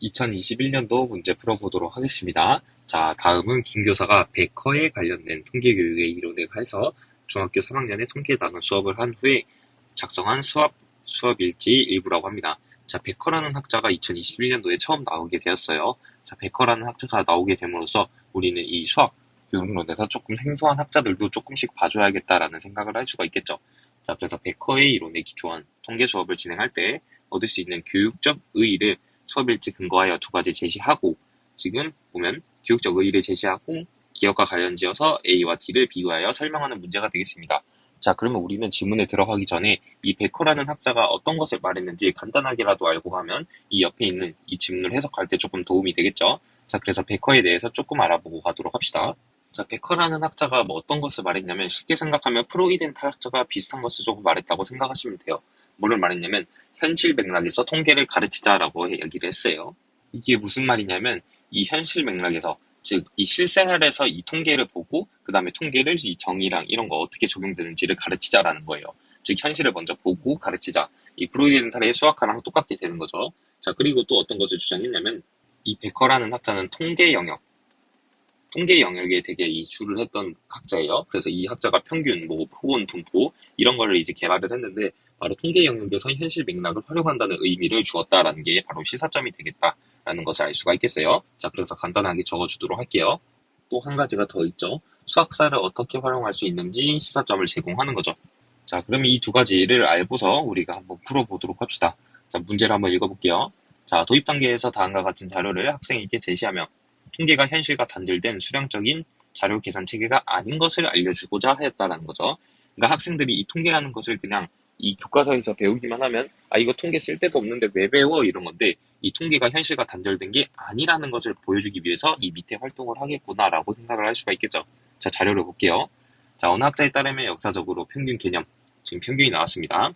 2021년도 문제 풀어보도록 하겠습니다. 자, 다음은 김 교사가 베커에 관련된 통계교육의 이론에 해서 중학교 3학년의 통계 단원 수업을 한 후에 작성한 수업 일지 일부라고 합니다. 자, 베커라는 학자가 2021년도에 처음 나오게 되었어요. 자, 베커라는 학자가 나오게 됨으로써 우리는 이 수학 교육론에서 조금 생소한 학자들도 조금씩 봐줘야겠다라는 생각을 할 수가 있겠죠. 자, 그래서 베커의 이론에 기초한 통계 수업을 진행할 때 얻을 수 있는 교육적 의의를 수업 일지 근거하여 두 가지 제시하고, 지금 보면 교육적 의의를 제시하고 기억과 관련지어서 A와 D를 비교하여 설명하는 문제가 되겠습니다. 자, 그러면 우리는 지문에 들어가기 전에 이 베커라는 학자가 어떤 것을 말했는지 간단하게라도 알고 가면 이 옆에 있는 이 지문을 해석할 때 조금 도움이 되겠죠. 자, 그래서 베커에 대해서 조금 알아보고 가도록 합시다. 자, 베커라는 학자가 뭐 어떤 것을 말했냐면, 쉽게 생각하면 프로이덴탈 학자가 비슷한 것을 조금 말했다고 생각하시면 돼요. 뭐를 말했냐면 현실 맥락에서 통계를 가르치자라고 얘기를 했어요. 이게 무슨 말이냐면, 이 현실 맥락에서, 즉 이 실생활에서 이 통계를 보고 그 다음에 통계를 이 정의랑 이런 거 어떻게 적용되는지를 가르치자라는 거예요. 즉 현실을 먼저 보고 가르치자. 이 프로이덴탈의 수학과랑 똑같게 되는 거죠. 자, 그리고 또 어떤 것을 주장했냐면, 이 베커라는 학자는 통계 영역에 되게 이 주를 했던 학자예요. 그래서 이 학자가 평균, 뭐 폭은, 분포 이런 거를 이제 개발을 했는데, 바로 통계 영역에서 현실 맥락을 활용한다는 의미를 주었다라는 게 바로 시사점이 되겠다라는 것을 알 수가 있겠어요. 자, 그래서 간단하게 적어주도록 할게요. 또 한 가지가 더 있죠. 수학사를 어떻게 활용할 수 있는지 시사점을 제공하는 거죠. 자, 그러면 이 두 가지를 알고서 우리가 한번 풀어보도록 합시다. 자, 문제를 한번 읽어볼게요. 자, 도입 단계에서 다음과 같은 자료를 학생에게 제시하며 통계가 현실과 단절된 수량적인 자료 계산 체계가 아닌 것을 알려주고자 하였다라는 거죠. 그러니까 학생들이 이 통계라는 것을 그냥 이 교과서에서 배우기만 하면, 아, 이거 통계 쓸 데도 없는데 왜 배워? 이런 건데, 이 통계가 현실과 단절된 게 아니라는 것을 보여주기 위해서 이 밑에 활동을 하겠구나라고 생각을 할 수가 있겠죠. 자, 자료를 볼게요. 자, 어느 학자에 따르면 역사적으로 평균 개념, 지금 평균이 나왔습니다.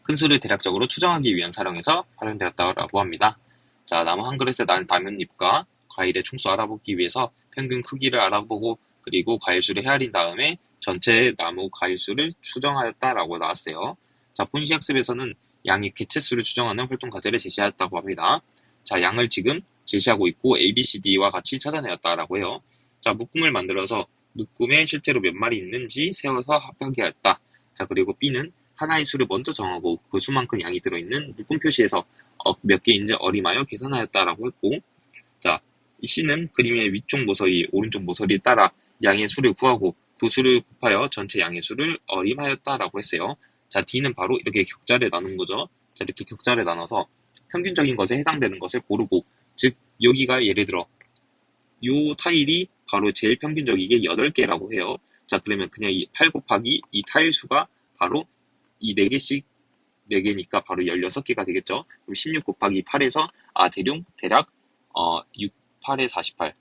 큰 수를 대략적으로 추정하기 위한 사령에서 활용되었다고 합니다. 자, 나무 한 그릇에 난 나뭇잎과 과일의 총수 알아보기 위해서 평균 크기를 알아보고, 그리고 과일수를 헤아린 다음에 전체 나무 과일수를 추정하였다라고 나왔어요. 자, 본시 학습에서는 양의 개체수를 추정하는 활동 과제를 제시하였다고 합니다. 자, 양을 지금 제시하고 있고 A, B, C, D와 같이 찾아내었다라고 해요. 자, 묶음을 만들어서 묶음에 실제로 몇 마리 있는지 세워서 합하게 하였다. 자, 그리고 B는 하나의 수를 먼저 정하고 그 수만큼 양이 들어있는 묶음 표시에서 몇 개인지 어림하여 계산하였다라고 했고, 자, 이 C는 그림의 위쪽 모서리, 오른쪽 모서리에 따라 양의 수를 구하고 그 수를 곱하여 전체 양의 수를 어림하였다라고 했어요. 자, D는 바로 이렇게 격자를 나눈 거죠. 자, 이렇게 격자를 나눠서 평균적인 것에 해당되는 것을 고르고, 즉 여기가 예를 들어 요 타일이 바로 제일 평균적이게 8개라고 해요. 자, 그러면 그냥 이 8 곱하기 이 타일 수가 바로 이 4개씩 4개니까 바로 16개가 되겠죠. 그럼 16 곱하기 8에서 대략 6, 8에 48,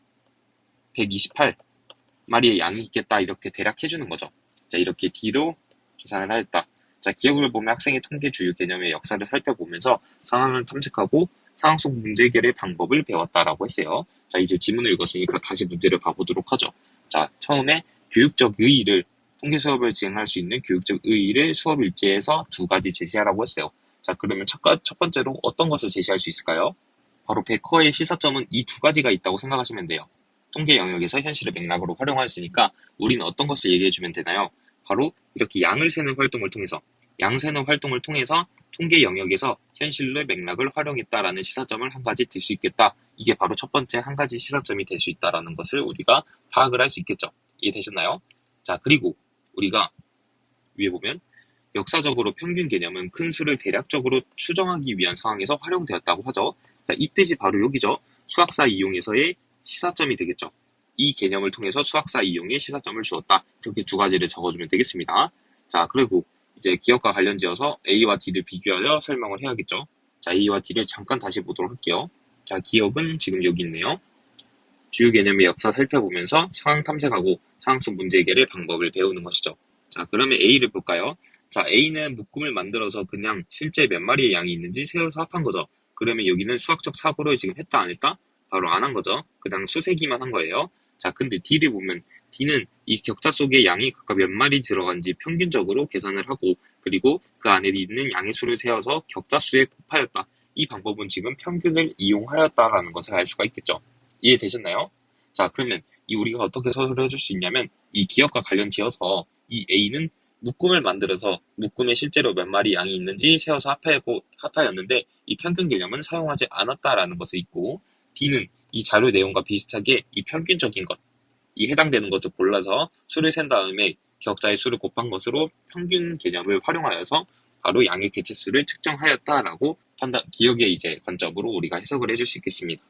128마리의 양이 있겠다, 이렇게 대략 해주는 거죠. 자, 이렇게 D로 계산을 하였다. 자, 기억을 보면 학생의 통계 주요 개념의 역사를 살펴보면서 상황을 탐색하고 상황 속 문제 해결의 방법을 배웠다라고 했어요. 자, 이제 지문을 읽었으니까 다시 문제를 봐보도록 하죠. 자, 처음에 교육적 의의를, 통계 수업을 진행할 수 있는 교육적 의의를 수업 일지에서 두 가지 제시하라고 했어요. 자, 그러면 첫 번째로 어떤 것을 제시할 수 있을까요? 바로 베커의 시사점은 이 두 가지가 있다고 생각하시면 돼요. 통계 영역에서 현실을 맥락으로 활용하였으니까 우리는 어떤 것을 얘기해주면 되나요? 바로 이렇게 양을 세는 활동을 통해서, 양 세는 활동을 통해서 통계 영역에서 현실의 맥락을 활용했다라는 시사점을 한 가지 들 수 있겠다. 이게 바로 첫 번째 한 가지 시사점이 될 수 있다라는 것을 우리가 파악을 할 수 있겠죠. 이해되셨나요? 자, 그리고 우리가 위에 보면 역사적으로 평균 개념은 큰 수를 대략적으로 추정하기 위한 상황에서 활용되었다고 하죠. 자, 이 뜻이 바로 여기죠. 수학사 이용에서의 시사점이 되겠죠. 이 개념을 통해서 수학사 이용에 시사점을 주었다. 이렇게 두 가지를 적어주면 되겠습니다. 자, 그리고 이제 기억과 관련지어서 A와 D를 비교하여 설명을 해야겠죠. 자, A와 D를 잠깐 다시 보도록 할게요. 자, 기억은 지금 여기 있네요. 주요 개념의 역사 살펴보면서 상황 탐색하고 상황 속 문제 해결의 방법을 배우는 것이죠. 자, 그러면 A를 볼까요? 자, A는 묶음을 만들어서 그냥 실제 몇 마리의 양이 있는지 세어서 합한 거죠. 그러면 여기는 수학적 사고를 지금 했다 안 했다? 바로 안 한 거죠. 그냥 수세기만 한 거예요. 자, 근데 D를 보면 D는 이 격자 속에 양이 각각 몇 마리 들어간지 평균적으로 계산을 하고, 그리고 그 안에 있는 양의 수를 세어서 격자 수에 곱하였다. 이 방법은 지금 평균을 이용하였다라는 것을 알 수가 있겠죠. 이해되셨나요? 자, 그러면 이 우리가 어떻게 서술을 해줄 수 있냐면 이 기업과 관련 지어서 이 A는 묶음을 만들어서 묶음에 실제로 몇 마리 양이 있는지 세어서 합하였는데 이 평균 개념은 사용하지 않았다라는 것을 있고, D는 이 자료 내용과 비슷하게 이 평균적인 것, 이 해당되는 것을 골라서 수를 센 다음에 기억자의 수를 곱한 것으로 평균 개념을 활용하여서 바로 양의 개체수를 측정하였다라고 기억의 이제 관점으로 우리가 해석을 해줄 수 있겠습니다.